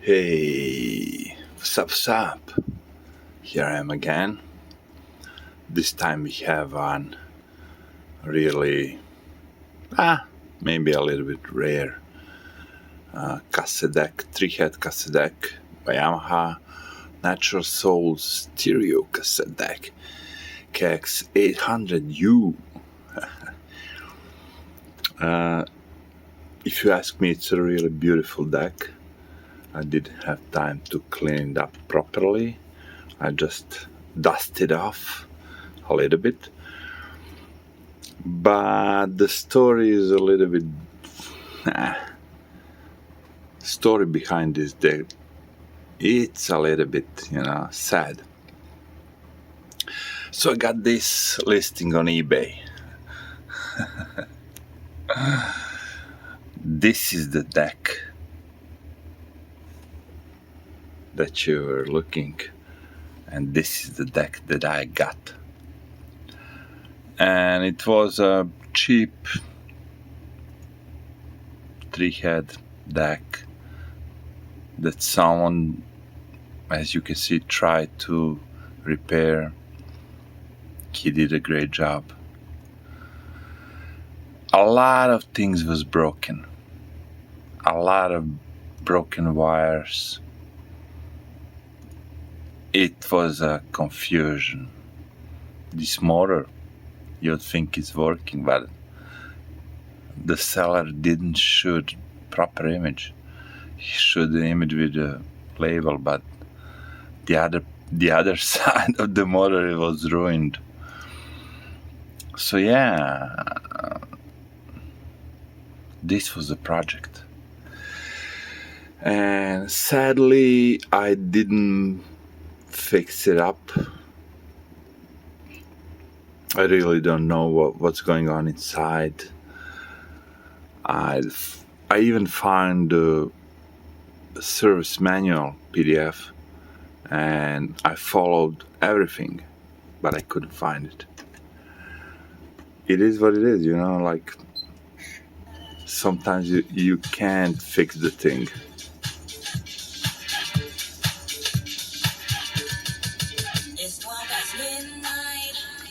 Hey, what's up? Here I am again. This time we have one really, maybe a little bit rare cassette deck, 3-head cassette deck by Yamaha, Natural Soul Stereo cassette deck, KX-800U. If you ask me, it's a really beautiful deck. I didn't have time to clean it up properly. I just dusted off a little bit. But the story is a little bit... story behind this deck, it's a little bit, sad. So I got this listing on eBay. This is the deck that you were looking, and this is the deck that I got. And it was a cheap 3-head deck that someone, as you can see, tried to repair. He did a great job. A lot of things was broken. A lot of broken wires. It was a confusion. This motor, you'd think it's working, but the seller didn't shoot proper image. He showed the image with the label, but the other side of the motor was ruined. So yeah, this was a project. And sadly, I didn't fix it up. I really don't know what's going on inside. I even found the service manual PDF, and I followed everything, but I couldn't find it. It is what it is, like sometimes you can't fix the thing.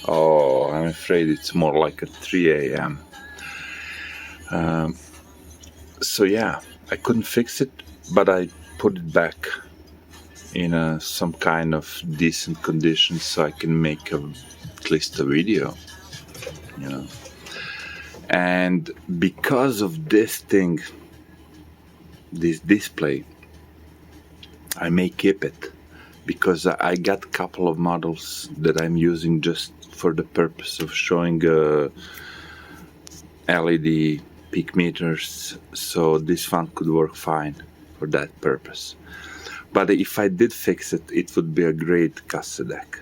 Oh, I'm afraid it's more like a 3 a.m. So yeah, I couldn't fix it, but I put it back in some kind of decent condition so I can make at least a video, And because of this thing, this display, I may keep it, because I got a couple of models that I'm using just for the purpose of showing LED peak meters, so this one could work fine for that purpose. But if I did fix it, it would be a great cassette deck.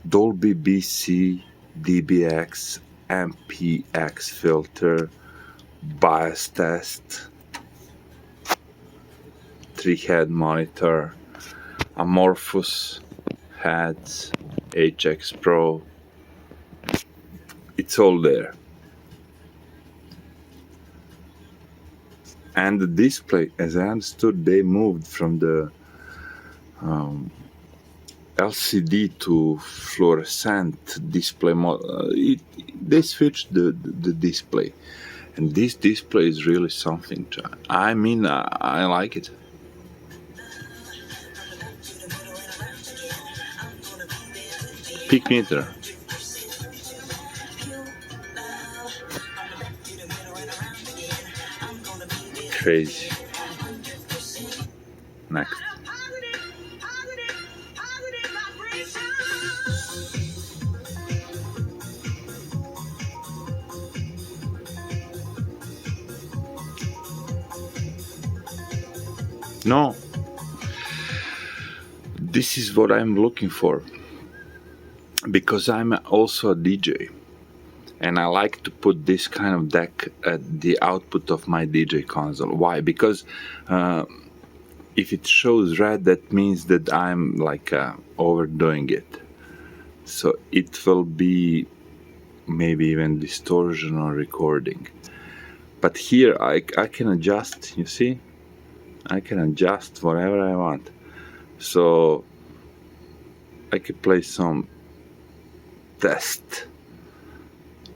Dolby BC, DBX, MPX filter, bias test, 3-head monitor, amorphous heads, HX Pro. It's all there. And the display, as I understood, they moved from the LCD to fluorescent display. They switched the display, and this display is really something. I mean, I like it. Peak meter. Crazy. Next. No. This is what I'm looking for, because I'm also a DJ. And I like to put this kind of deck at the output of my DJ console. Why? Because if it shows red, that means that I'm like overdoing it. So it will be maybe even distortion or recording. But here I can adjust, you see? I can adjust whatever I want. So I could play some test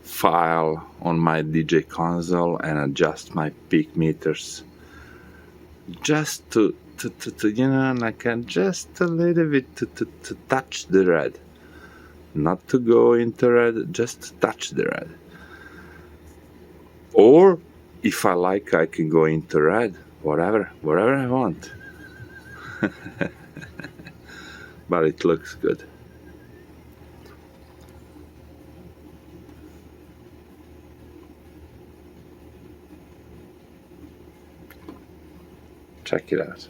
file on my DJ console and adjust my peak meters just to you know, like just a little bit to touch the red, not to go into red, just to touch the red. Or if I like, I can go into red, whatever I want. But it looks good. Check it out.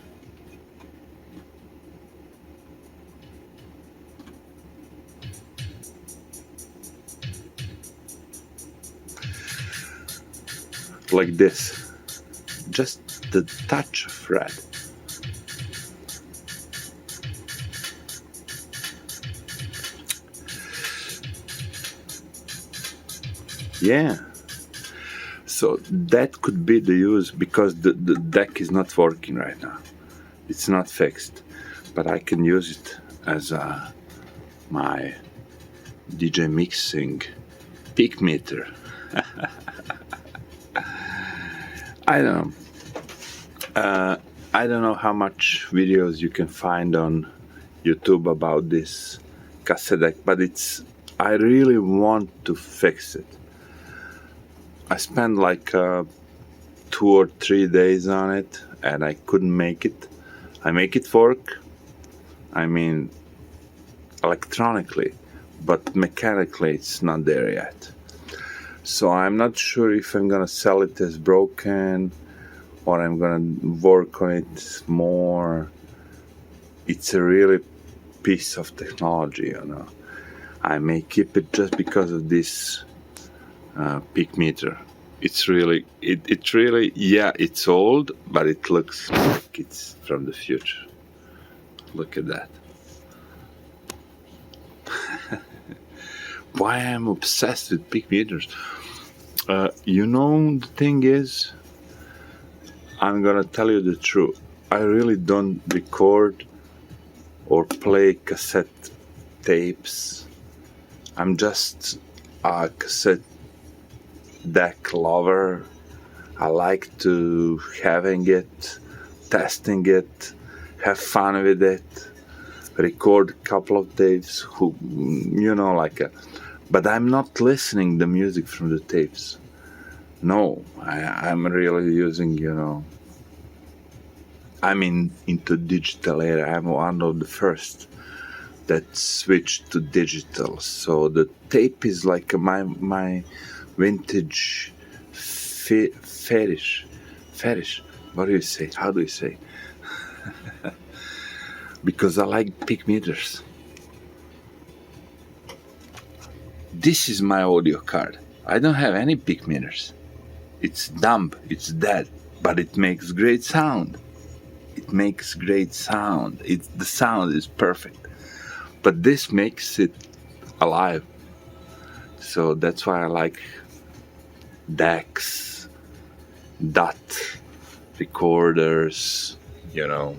Like this, just the touch of red. Yeah, so that could be the use, because the deck is not working right now. It's not fixed, but I can use it as my DJ mixing peak meter. I don't know. I don't know how much videos you can find on YouTube about this cassette deck, but I really want to fix it. I spent like 2 or 3 days on it, and I couldn't make it. I make it work, I mean electronically, but mechanically it's not there yet. So I'm not sure if I'm gonna sell it as broken or I'm gonna work on it more. It's a really piece of technology, you know. I may keep it just because of this peak meter. It's really, yeah, it's old, but it looks like it's from the future. Look at that. Why I'm obsessed with peak meters? You know, the thing is, I'm gonna tell you the truth. I really don't record or play cassette tapes. I'm just a cassette deck lover. I like to having it, testing it, have fun with it, record a couple of tapes, you know, like but I'm not listening the music from the tapes. No, I'm really using, you know, I'm into digital era. I'm one of the first that switched to digital. So the tape is like my vintage fetish. What do you say? How do you say? Because I like peak meters. This is my audio card. I don't have any peak meters. It's dumb, it's dead, but it makes great sound. It makes great sound. The sound is perfect. But this makes it alive. So that's why I like decks, DAT recorders, you know.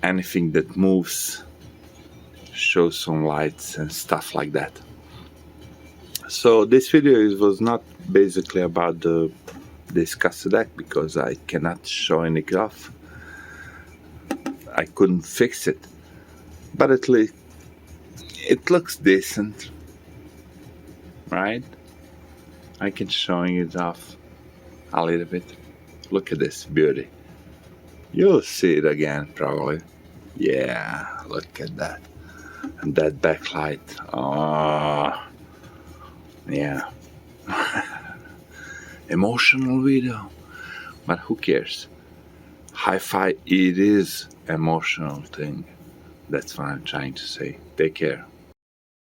Anything that moves, shows some lights and stuff like that. So this video was not basically about this cassette deck, because I cannot show any graph. I couldn't fix it, but at least it looks decent, right? I can show you it off a little bit. Look at this beauty. You'll see it again probably. Yeah, look at that. And that backlight. Oh, yeah. Emotional video. But who cares? HiFi, it is emotional thing. That's what I'm trying to say. Take care.